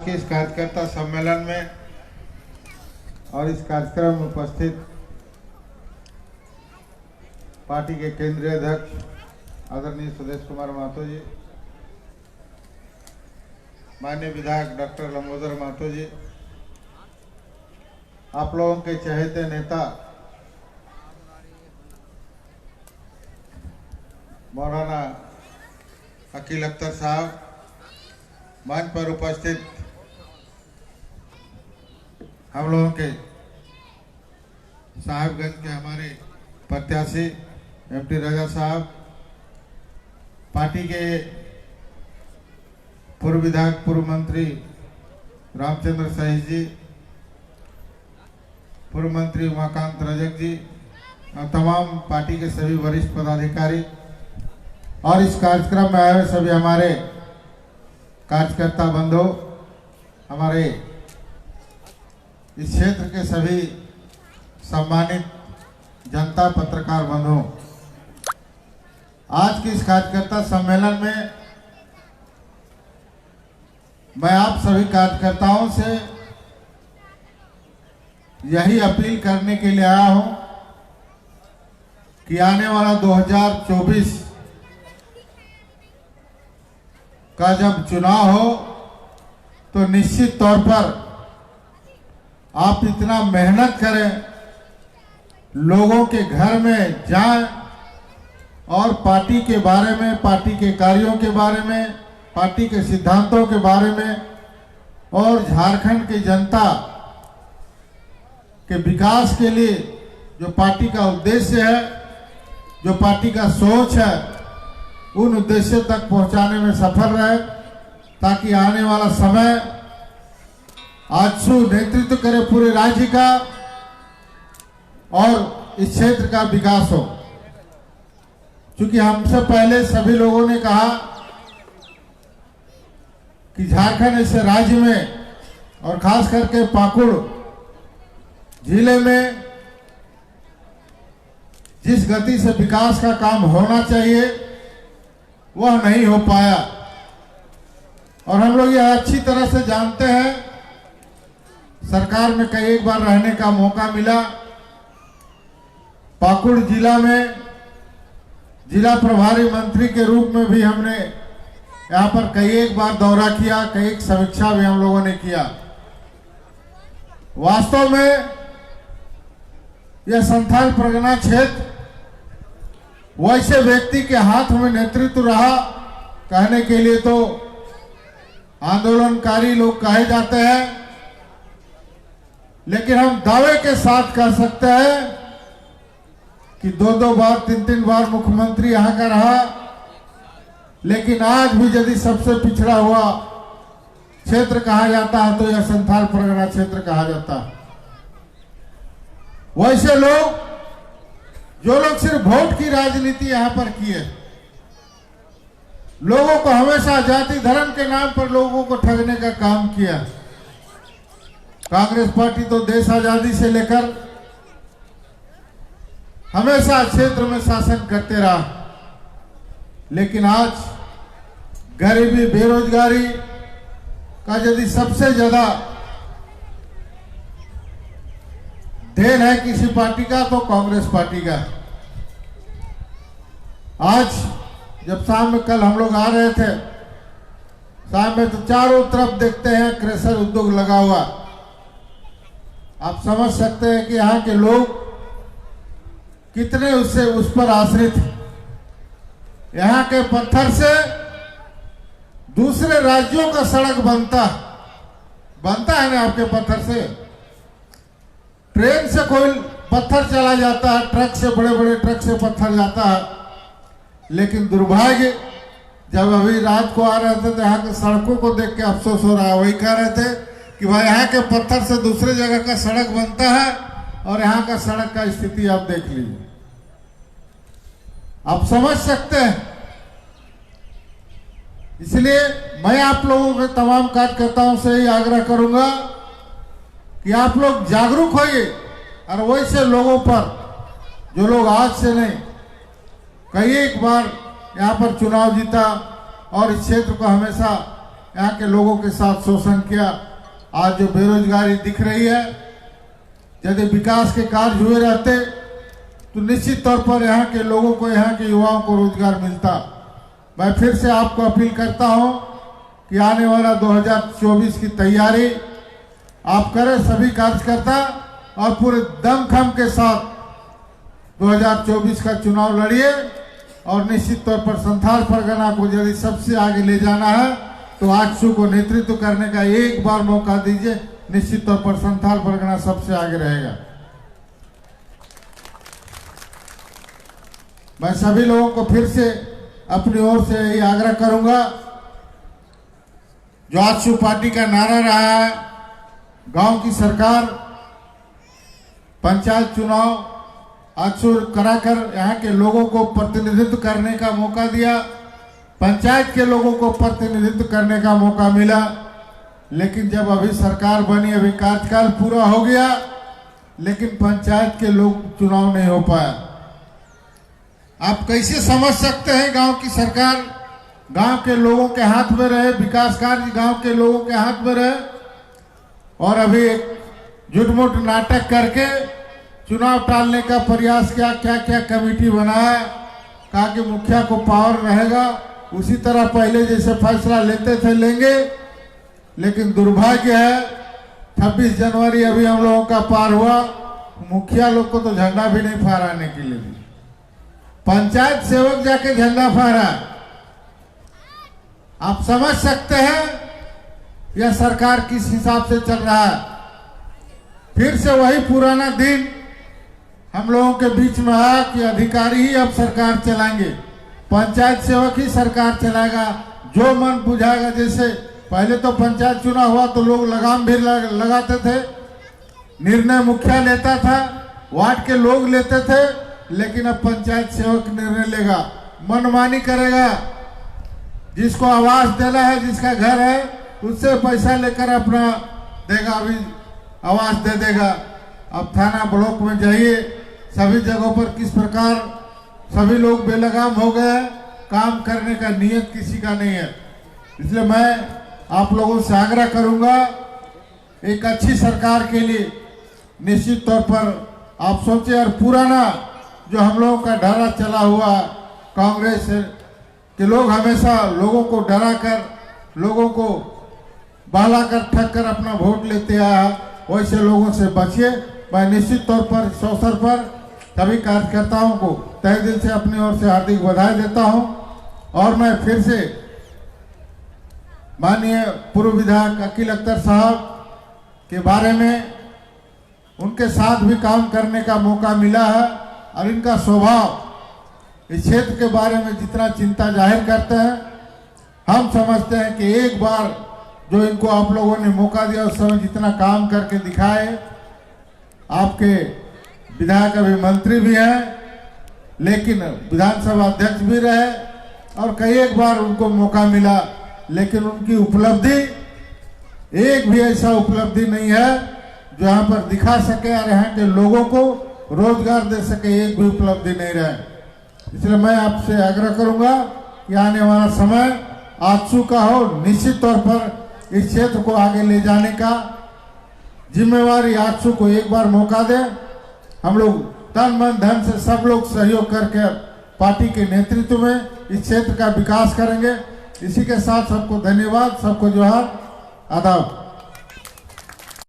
के इस कार्यकर्ता सम्मेलन में और इस कार्यक्रम में उपस्थित पार्टी के केंद्रीय अध्यक्ष आदरणीय सुदेश कुमार महतो जी, माननीय विधायक डॉक्टर लंबोदर महतो जी, आप लोगों के चहेते नेता मौलाना अकील अख्तर साहब, मंच पर उपस्थित हम लोगों के साहिबगंज के हमारे प्रत्याशी एमटी रजा साहब, पार्टी के पूर्व विधायक पूर्व मंत्री रामचंद्र सहित जी, पूर्व मंत्री उमाकांत रजक जी और तमाम पार्टी के सभी वरिष्ठ पदाधिकारी और इस कार्यक्रम में आए हुए सभी हमारे कार्यकर्ता बंधु, हमारे इस क्षेत्र के सभी सम्मानित जनता पत्रकार बंधु, आज के इस कार्यकर्ता सम्मेलन में मैं आप सभी कार्यकर्ताओं से यही अपील करने के लिए आया हूं कि आने वाला 2024 का जब चुनाव हो तो निश्चित तौर पर आप इतना मेहनत करें, लोगों के घर में जाएं और पार्टी के बारे में, पार्टी के कार्यों के बारे में, पार्टी के सिद्धांतों के बारे में और झारखंड की जनता के विकास के लिए जो पार्टी का उद्देश्य है, जो पार्टी का सोच है, उन उद्देश्यों तक पहुंचाने में सफल रहे, ताकि आने वाला समय आजसू नेतृत्व करे पूरे राज्य का और इस क्षेत्र का विकास हो। क्योंकि हमसे पहले सभी लोगों ने कहा कि झारखंड इस राज्य में और खास करके पाकुड़ जिले में जिस गति से विकास का काम होना चाहिए वह नहीं हो पाया, और हम लोग यह अच्छी तरह से जानते हैं। सरकार में कई एक बार रहने का मौका मिला, पाकुड़ जिला में जिला प्रभारी मंत्री के रूप में भी हमने यहाँ पर कई एक बार दौरा किया, कई एक समीक्षा भी हम लोगों ने किया। वास्तव में यह संथाल परगना क्षेत्र वैसे व्यक्ति के हाथ में नेतृत्व रहा, कहने के लिए तो आंदोलनकारी लोग कहे जाते हैं, लेकिन हम दावे के साथ कह सकते हैं कि 2-2 बार 3-3 बार मुख्यमंत्री यहां का रहा, लेकिन आज भी यदि सबसे पिछड़ा हुआ क्षेत्र कहा जाता है तो यह संथाल परगना क्षेत्र कहा जाता है। वैसे लोग जो लोग सिर्फ वोट की राजनीति यहां पर किए, लोगों को हमेशा जाति धर्म के नाम पर लोगों को ठगने का काम किया। कांग्रेस पार्टी तो देश आजादी से लेकर हमेशा क्षेत्र में शासन करते रहा, लेकिन आज गरीबी बेरोजगारी का यदि सबसे ज्यादा देन है किसी पार्टी का तो कांग्रेस पार्टी का। आज जब शाम में कल हम लोग आ रहे थे, शाम में तो चारों तरफ देखते हैं क्रेशर उद्योग लगा हुआ। आप समझ सकते हैं कि यहाँ के लोग कितने उस पर आश्रित हैं। यहाँ के पत्थर से दूसरे राज्यों का सड़क बनता है ना। आपके पत्थर से ट्रेन से कोई पत्थर चला जाता है, ट्रक से, बड़े बड़े ट्रक से पत्थर जाता है, लेकिन दुर्भाग्य जब अभी रात को आ रहे थे तो यहाँ के सड़कों को देख के अफसोस हो रहा है। वही कह रहे थे कि भाई यहाँ के पत्थर से दूसरे जगह का सड़क बनता है और यहाँ का सड़क का स्थिति आप देख लीजिए। आप समझ सकते हैं। इसलिए मैं आप लोगों के तमाम कार्यकर्ताओं से ही आग्रह करूंगा कि आप लोग जागरूक होइए और वैसे लोगों पर जो लोग आज से नहीं कई एक बार यहाँ पर चुनाव जीता और इस क्षेत्र को हमेशा यहाँ के लोगों के साथ शोषण किया। आज जो बेरोजगारी दिख रही है, यदि विकास के कार्य हुए रहते तो निश्चित तौर पर यहाँ के लोगों को, यहाँ के युवाओं को रोजगार मिलता। मैं फिर से आपको अपील करता हूँ कि आने वाला 2024 की तैयारी आप करें, सभी कार्यकर्ता, और पूरे दमखम के साथ 2024 का चुनाव लड़िए। और निश्चित तौर पर संथाल परगना को यदि सबसे आगे ले जाना है तो आजसू को नेतृत्व करने का एक बार मौका दीजिए। निश्चित तौर पर संथाल परगना सबसे आगे रहेगा। मैं सभी लोगों को फिर से अपनी ओर से यही आग्रह करूंगा, जो आजसू पार्टी का नारा रहा है, गांव की सरकार, पंचायत चुनाव आजसू कराकर यहाँ के लोगों को प्रतिनिधित्व करने का मौका दिया, पंचायत के लोगों को प्रतिनिधित्व करने का मौका मिला। लेकिन जब अभी सरकार बनी, अभी कार्यकाल पूरा हो गया, लेकिन पंचायत के लोग चुनाव नहीं हो पाया। आप कैसे समझ सकते हैं गांव की सरकार गांव के लोगों के हाथ में रहे, विकास कार्य गांव के लोगों के हाथ में रहे, और अभी एक झूठ-मूठ नाटक करके चुनाव टालने का प्रयास किया। क्या क्या कमेटी बनाया, कहा कि मुखिया को पावर रहेगा, उसी तरह पहले जैसे फैसला लेते थे लेंगे। लेकिन दुर्भाग्य है 26 जनवरी अभी हम लोगों का पार हुआ, मुखिया लोग को तो झंडा भी नहीं फहराने के लिए, पंचायत सेवक जाके झंडा फहरा। आप समझ सकते हैं यह सरकार किस हिसाब से चल रहा है। फिर से वही पुराना दिन हम लोगों के बीच में आया कि अधिकारी ही अब सरकार चलाएंगे, पंचायत सेवक ही सरकार चलाएगा, जो मन बुझाएगा। जैसे पहले तो पंचायत चुनाव हुआ तो लोग लगाम भी लगाते थे, निर्णय मुखिया लेता था, वार्ड के लोग लेते थे, लेकिन अब पंचायत सेवक निर्णय लेगा, मनमानी करेगा। जिसको आवास देना है, जिसका घर है, उससे पैसा लेकर अपना देगा, अभी आवास दे देगा। अब थाना ब्लॉक में जाइए, सभी जगहों पर किस प्रकार सभी लोग बेलगाम हो गए, काम करने का नियत किसी का नहीं है। इसलिए मैं आप लोगों से आग्रह करूंगा, एक अच्छी सरकार के लिए निश्चित तौर पर आप सोचें। और पुराना जो हम लोगों का डरा चला हुआ, कांग्रेस के लोग हमेशा लोगों को डरा कर, लोगों को बहला कर, ठग कर अपना वोट लेते आया, वैसे लोगों से बचिए। मैं निश्चित तौर पर इस अवसर पर सभी कार्यकर्ताओं को तहे दिल से अपनी ओर से हार्दिक बधाई देता हूं। और मैं फिर से माननीय पूर्व विधायक अकील अख्तर साहब के बारे में, उनके साथ भी काम करने का मौका मिला है, और इनका स्वभाव इस क्षेत्र के बारे में जितना चिंता जाहिर करते हैं, हम समझते हैं कि एक बार जो इनको आप लोगों ने मौका दिया, उस समय जितना काम करके दिखाए। आपके विधायक अभी मंत्री भी हैं, लेकिन विधानसभा अध्यक्ष भी रहे, और कई एक बार उनको मौका मिला, लेकिन उनकी उपलब्धि एक भी ऐसा उपलब्धि नहीं है जो यहाँ पर दिखा सके और यहाँ के लोगों को रोजगार दे सके, एक भी उपलब्धि नहीं रहे। इसलिए मैं आपसे आग्रह करूंगा कि आने वाला समय आजसू का हो, निश्चित तौर पर इस क्षेत्र को आगे ले जाने का जिम्मेवारी आजसू को एक बार मौका दे। हम लोग तन मन धन से सब लोग सहयोग करके पार्टी के नेतृत्व में इस क्षेत्र का विकास करेंगे। इसी के साथ सबको धन्यवाद, सबको जोहार, आदाब।